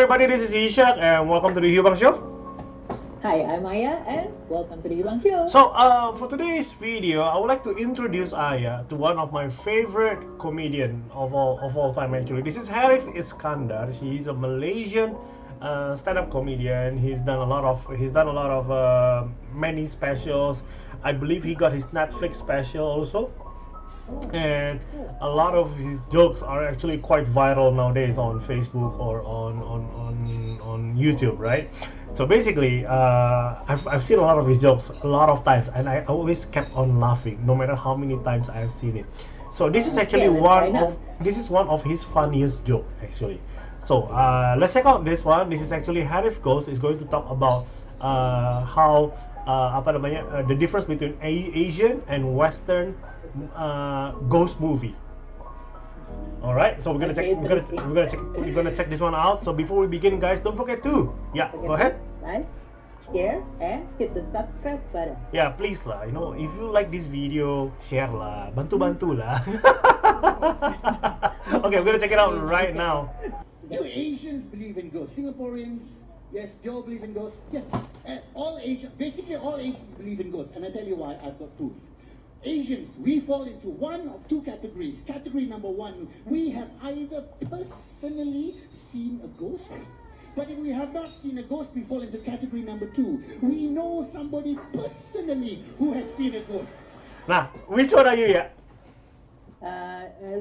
everybody, this is Ishak and welcome to the Hiubang show. Hi, I'm Aya and welcome to the Hiubang show. So, for today's video, I would like to introduce Aya to one of my favorite comedian of all time. Actually, this is Harith Iskander. He's a Malaysian stand-up comedian. He's done a lot of many specials. I believe he got his Netflix special also. And a lot of his jokes are actually quite viral nowadays on Facebook or on YouTube, right? So basically, I've seen a lot of his jokes a lot of times, and I always kept on laughing, no matter how many times I have seen it. So this is actually one of his funniest joke actually. So let's check out this one. This is actually Harith Ghost is going to talk about how the difference between Asian and Western ghost movie. All right, so we're gonna check this one out. So before we begin, guys, don't forget to go ahead, like, share, and hit the subscribe button. Yeah, please lah. You know, if you like this video, share lah, bantu lah. Okay, we're gonna check it out right now. Do Asians believe in ghosts? Singaporeans, yes, they all believe in ghosts. Yeah, basically all Asians believe in ghosts, and I tell you why. I've got proof. Asians, we fall into one of two categories. Category number one, we have either personally seen a ghost, but if we have not seen a ghost, we fall into category number two. We know somebody personally who has seen a ghost. Nah, which one are you, yeah?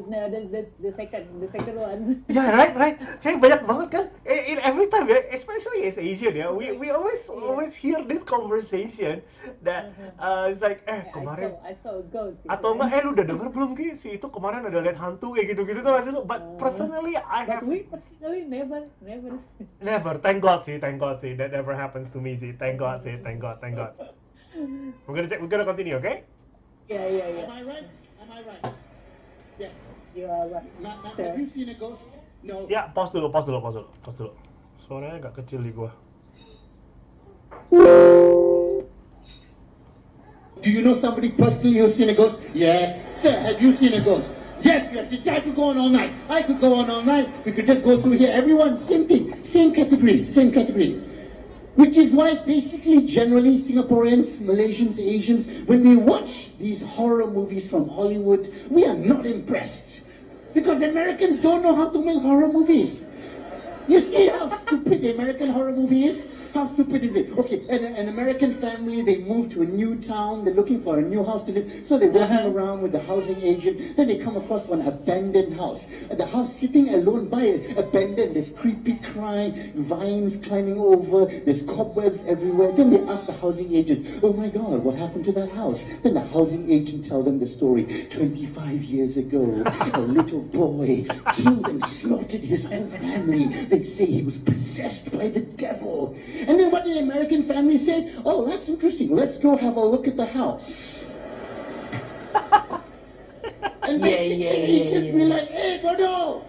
No, the second one. Yeah, right. Kayak banyak banget kan. In every time, especially as Asian, we always hear this conversation that it's like, kemarin. I saw a ghost. Atau enggak, lu udah denger belum Ki? Si itu kemarin ada lihat hantu kayak gitu-gitu tuh masih lu. But personally, we personally never. Never. Thank God sih. That never happens to me sih. Thank God. We're gonna continue, okay? Yeah. Am I right? Yes. You are right. Have you seen a ghost? No. Ya, pause dulu. Suaranya agak kecil di gua. Do you know somebody personally who's seen a ghost? Yes. Sir, have you seen a ghost? Yes. I could go on all night. We could just go through here. Everyone, same thing. Same category. Which is why basically generally Singaporeans, Malaysians, Asians, when we watch these horror movies from Hollywood, we are not impressed. Because Americans don't know how to make horror movies. You see how stupid the American horror movie is? How stupid is it? Okay, an American family, they move to a new town, they're looking for a new house to live, so they're walking around with the housing agent, then they come across one abandoned house. The house sitting alone by it, abandoned, there's creepy crying, vines climbing over, there's cobwebs everywhere. Then they ask the housing agent, oh my God, what happened to that house? Then the housing agent tells them the story. 25 years ago, a little boy killed and slaughtered his whole family. They say he was possessed by the devil. And then what did the American family say? Oh, that's interesting. Let's go have a look at the house. And Asians be like, hey, Bodo!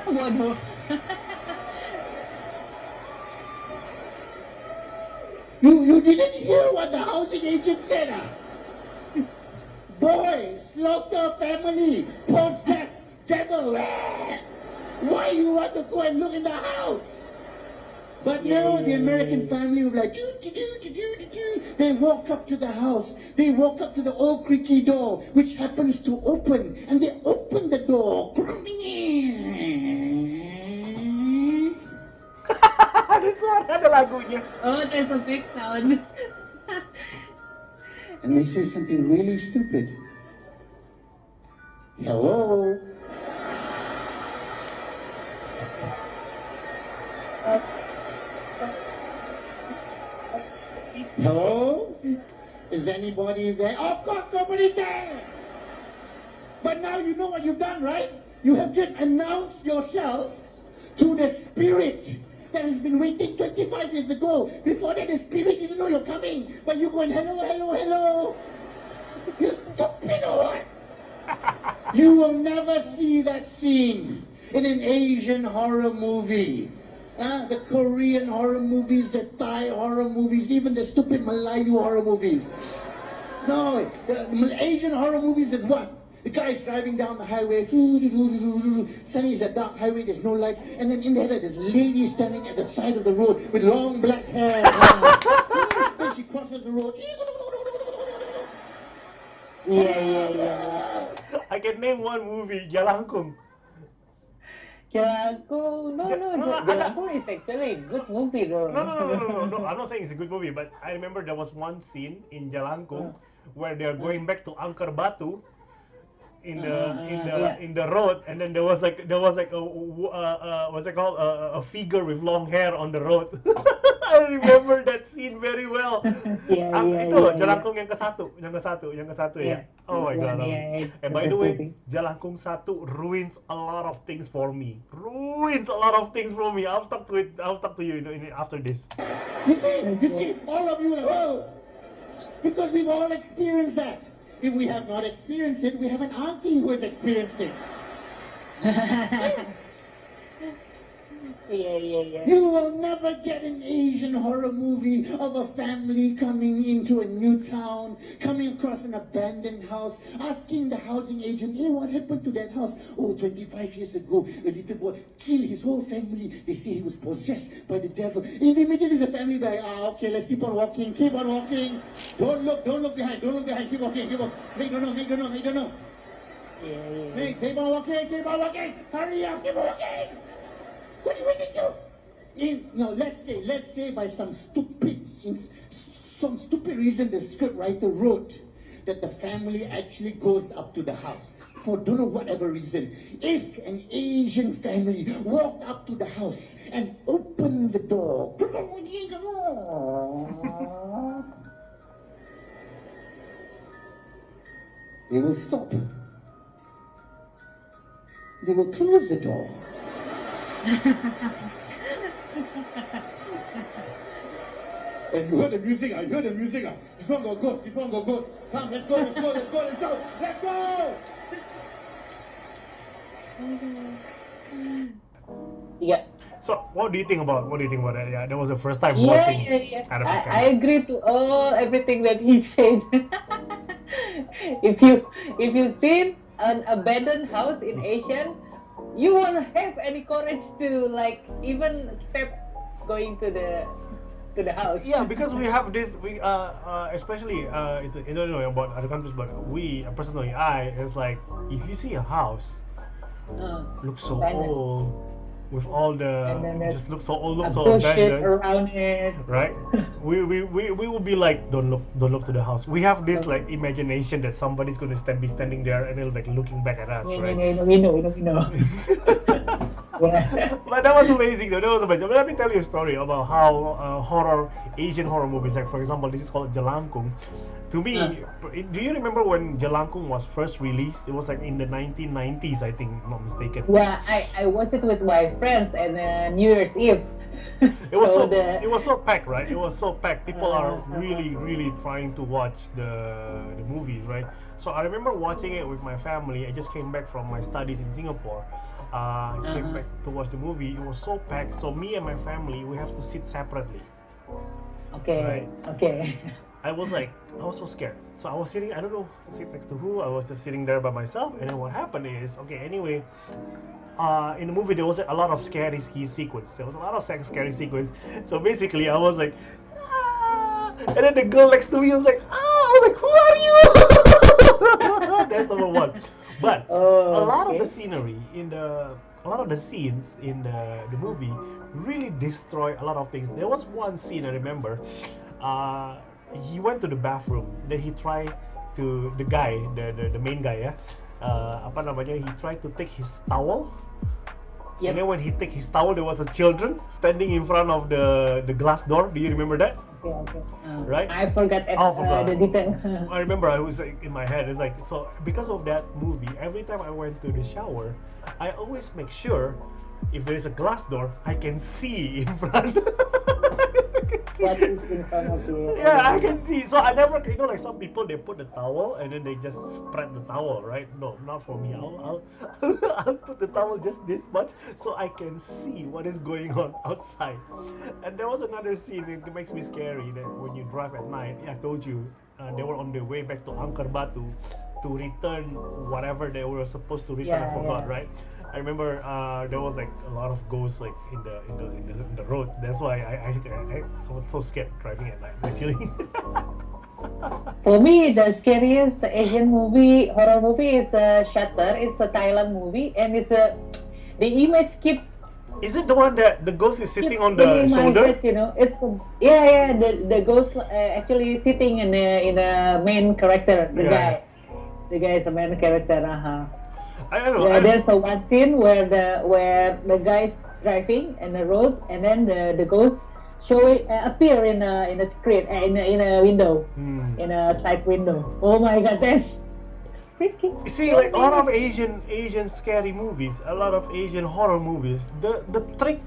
Bodo. You didn't hear what the housing agent said, huh? Boy, slaughter family, possessed, devil. Why you want to go and look in the house? But now the American family were like, they walk up to the house. They walk up to the old creaky door, which happens to open. And they open the door. Ada suara, ada lagunya. Oh, there's a big sound. And they say something really stupid. Hello? Hello? Is anybody there? Of course nobody's there! But now you know what you've done, right? You have just announced yourself to the spirit that has been waiting 25 years ago. Before that, the spirit didn't know you're coming. But you're going, hello. You stupid or what? You will never see that scene in an Asian horror movie. The Korean horror movies, the Thai horror movies, even the stupid Malayu horror movies. No, the Asian horror movies is what? The guy is driving down the highway. Suddenly it's a dark highway, there's no lights. And then in there, there's a lady standing at the side of the road with long black hair. Then she crosses the road. Yeah. I can name one movie, Jalangkung. Jalangkung, no, Jalangkung is actually a good movie though. No. I'm not saying it's a good movie, but I remember there was one scene in Jalangkung where they're going back to Angkor Batu in the road, and then there was like what's it called, a figure with long hair on the road. I remember that scene very well. Itu loh, Jalangkung yang ke satu ya. Oh my god. And by the way, Jalangkung 1 ruins a lot of things for me. I'll talk to you after this. You see, all of you, because we've all experienced that. If we have not experienced it, we have an auntie who has experienced it. Yeah. You will never get an Asian horror movie of a family coming into a new town, coming across an abandoned house, asking the housing agent, hey, what happened to that house? Oh, 25 years ago, a little boy killed his whole family. They say he was possessed by the devil. And immediately the family like, okay, let's keep on walking. Don't look behind, keep walking. Make no know. Yeah. Say, keep on walking. Hurry up, keep on walking. What are you waiting to? Let's say by some stupid reason the script writer wrote that the family actually goes up to the house. For don't know whatever reason. If an Asian family walked up to the house and opened the door, they will stop. They will close the door. And you heard the music, I heard the music. This one go ghost. Come, let's go. Yeah. So what do you think about that? Yeah, that was the first time watching Yeah. Harith Iskander. I agree to everything that he said. If you seen an abandoned house in Asian, you won't have any courage to like even step going to the house. Yeah, because we have this, especially I don't know about other countries, but we personally, it's like if you see a house looks so abandoned. old, with all the just looks so old, looks so bushes abandoned, around it. right? we will be like, don't look to the house. We have this like imagination that somebody's gonna be standing there and they'll like looking back at us, right? We know. Yeah. But that was amazing though. That was amazing. But let me tell you a story about how Asian horror movies, like for example, this is called Jalangkung. To me, do you remember when Jalangkung was first released? It was like in the 1990s, I think, if I'm not mistaken. Yeah, I watched it with my friends and New Year's Eve. It was it was so packed, right? It was so packed. People are really trying to watch the movies, right? So I remember watching it with my family. I just came back from my studies in Singapore. Came back to watch the movie. It was so packed. So me and my family, we have to sit separately. Okay. Right. Okay. I was so scared. So I was sitting, I don't know to sit next to who. I was just sitting there by myself. And then what happened is, anyway, in the movie there was a lot of scary sequence. There was a lot of scary sequence. So basically I was like, and then the girl next to me was like, I was like, who are you? That's number one. But a lot of the scenery a lot of the scenes in the movie really destroy a lot of things. There was one scene I remember. He went to the bathroom. Then he tried to the main guy, he tried to take his towel. Yep. And then when he took his towel, there was a children standing in front of the glass door. Do you remember that? Okay. Right? I forgot the detail. I remember. I was like, in my head. It's like, so because of that movie, every time I went to the shower, I always make sure if there is a glass door, I can see in front. What is in front of you? Yeah, I can see. So I never, like some people, they put the towel and then they just spread the towel, right? No, not for me. I'll put the towel just this much so I can see what is going on outside. And there was another scene that makes me scary, that when you drive at night, I told you, they were on their way back to Angkor Batu. to return whatever they were supposed to return. I Yeah, forgot, yeah. right? I remember there was like a lot of ghosts like in the road. That's why I was so scared driving at night actually. For me, the scariest Asian horror movie is Shutter. It's a Thailand movie, and the image Is it the one that the ghost is sitting on the bringing my shoulder? head, yeah. The ghost actually sitting in a main character. The guy is a main character. I don't know. Yeah, there's one scene where the guy's driving in the road, and then the ghost appear in a screen in a window, in a side window. Oh my god, that's freaking. You see, like a lot of Asian scary movies, a lot of Asian horror movies. The trick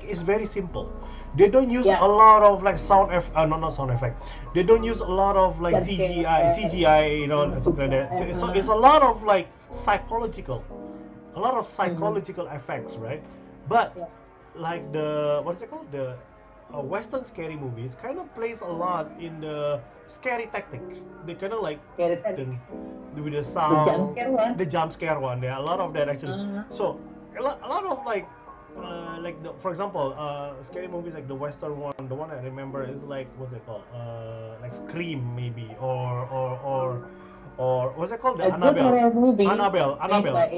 is very simple. They don't use a lot of like not sound effect. They don't use a lot of like CGI, you know, something like that. So it's a lot of like psychological effects, right? But like what's it called, the Western scary movies kind of plays a lot in the scary tactics. They kind of like with the sound, the jump scare one. Yeah, a lot of that actually. So a lot of like for example, scary movies like the Western one. The one I remember is like what's it called? Like Scream maybe, or what's it called? The Annabelle. Annabelle, like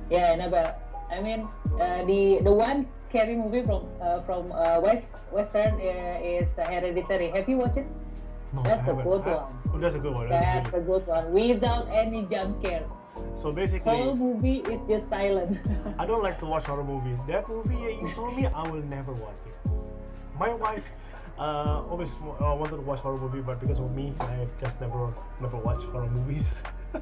Annabelle. I mean, the one scary movie from Western is Hereditary. Have you watched it? No, That's a good one. Oh, that's a good one. That's a good one without any jump scare. So basically, whole movie is just silent. I don't like to watch horror movies. That movie you told me, I will never watch it. My wife always wanted to watch horror movie, but because of me, I just never watched horror movies. I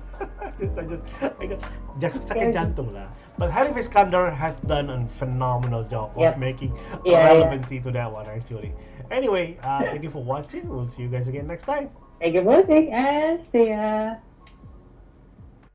got sakit jantung lah. But Harith Iskander has done a phenomenal job of making relevancy to that one actually. Anyway, thank you for watching. We'll see you guys again next time. Thank you for watching and see ya.